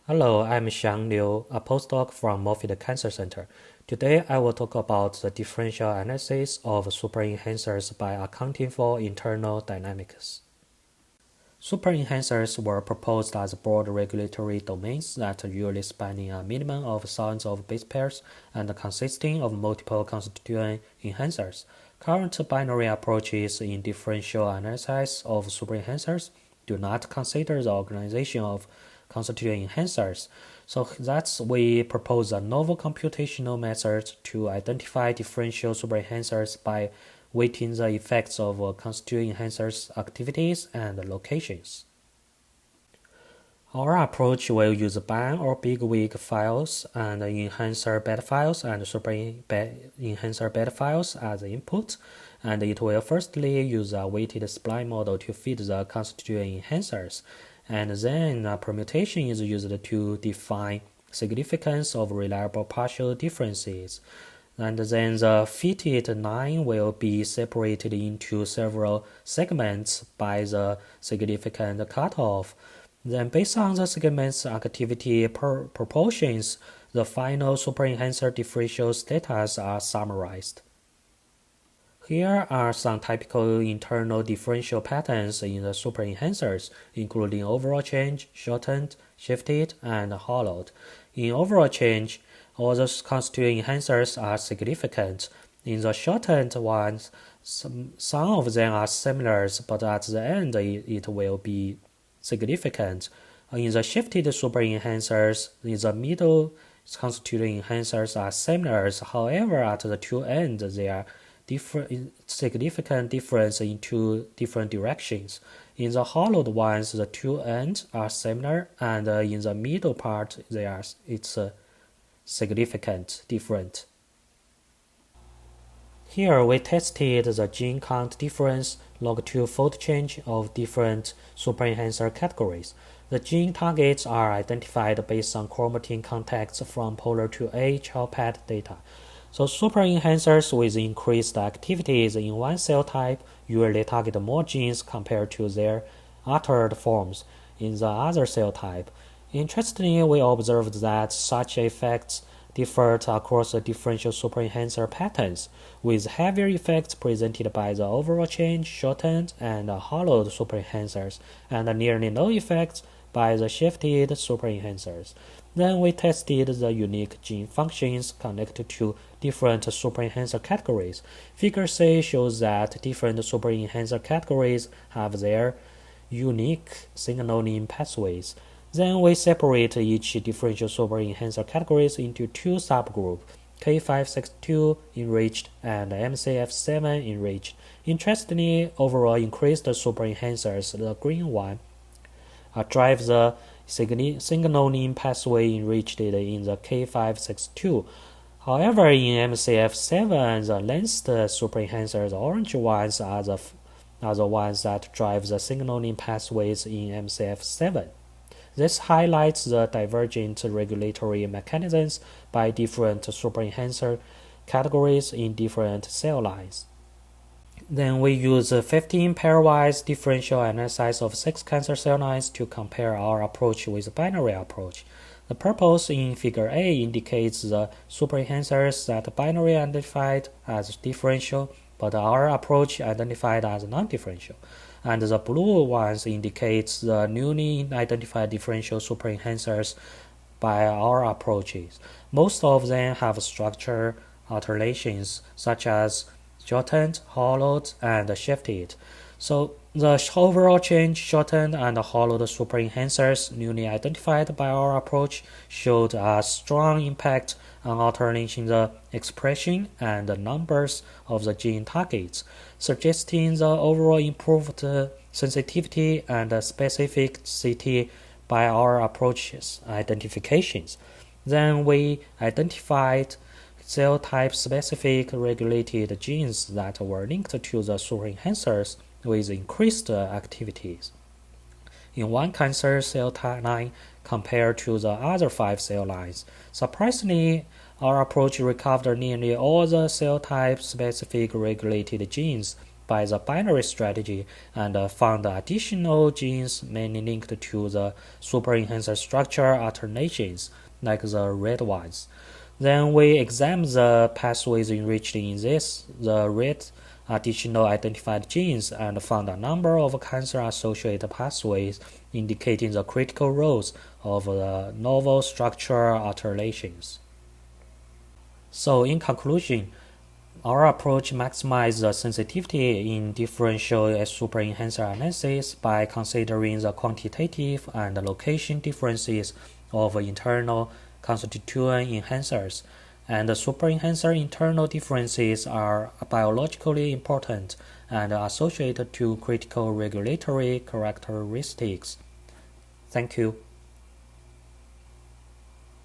Hello, I'm Xiang Liu, a postdoc from Moffitt Cancer Center. Today, I will talk about the differential analysis of superenhancers by accounting for internal dynamics. Superenhancers were proposed as broad regulatory domains that usually spanning a minimum of thousands of base pairs and consisting of multiple constituent enhancers. Current binary approaches in differential analysis of superenhancers do not consider the organization of constituent enhancers. So that's we propose a novel computational method to identify differential superenhancers by weighting the effects of constituent enhancers' activities and locations. Our approach will use BAN or big-wig files and enhancer bed files and super-enhancer bed files as input, and it will firstly use a weighted spline model to feed the constituent enhancers, and then a permutation is used to define significance of reliable partial differences. And then the fitted line will be separated into several segments by the significant cutoff. Then based on the segment's activity proportions, the final superenhancer differential status are summarized. Here are some typical internal differential patterns in the superenhancers, including overall change, shortened, shifted, and hollowed. In overall change, all the constituent enhancers are significant. In the shortened ones, some of them are similar, but at the end it will be significant. In the shifted superenhancers, in the middle constituent enhancers are similar. However, at the two ends, they are significant difference in two different directions. In the hollowed ones, the two ends are similar, and in the middle part, it's significant different. Here we tested the gene count difference log2 fold change of different superenhancer categories. The gene targets are identified based on chromatin contacts from polar 2A child pad data. So superenhancers with increased activities in one cell type usually target more genes compared to their altered forms in the other cell type. Interestingly, we observed that such effects differed across the differential superenhancer patterns, with heavier effects presented by the overall change, shortened, and hollowed superenhancers, and nearly no effects by the shifted superenhancers. Then we tested the unique gene functions connected to different superenhancer categories. Figure C shows that different superenhancer categories have their unique signaling pathways. Then we separate each differential superenhancer categories into two subgroups, K562 enriched and MCF7 enriched. Interestingly, overall increased superenhancers, the green one, drive the signaling pathway enriched in the K562. However, in MCF7, the lensed superenhancers, the orange ones, are the ones that drive the signaling pathways in MCF7. This highlights the divergent regulatory mechanisms by different superenhancer categories in different cell lines. Then we use 15 pairwise differential analysis of 6 cancer cell lines to compare our approach with binary approach. The purpose in figure A indicates the superenhancers that binary identified as differential, but our approach identified as non-differential. And the blue ones indicates the newly identified differential superenhancers by our approaches. Most of them have structure alterations such as shortened, hollowed, and shifted. So the overall change, shortened, and hollowed superenhancers newly identified by our approach showed a strong impact on altering the expression and the numbers of the gene targets, suggesting the overall improved sensitivity and specificity by our approach's identifications. Then we identified cell type specific regulated genes that were linked to the superenhancers with increased activities in one cancer cell line compared to the other 5 cell lines. Surprisingly, our approach recovered nearly all the cell type specific regulated genes by the binary strategy and found additional genes mainly linked to the super enhancer structure alternations, like the red ones. Then we examined the pathways enriched in the red additional identified genes, and found a number of cancer-associated pathways indicating the critical roles of the novel structure alterations. So in conclusion, our approach maximizes the sensitivity in differential super enhancer analysis by considering the quantitative and location differences of internal constituent enhancers, and the super enhancer internal differences are biologically important and associated to critical regulatory characteristics. Thank you.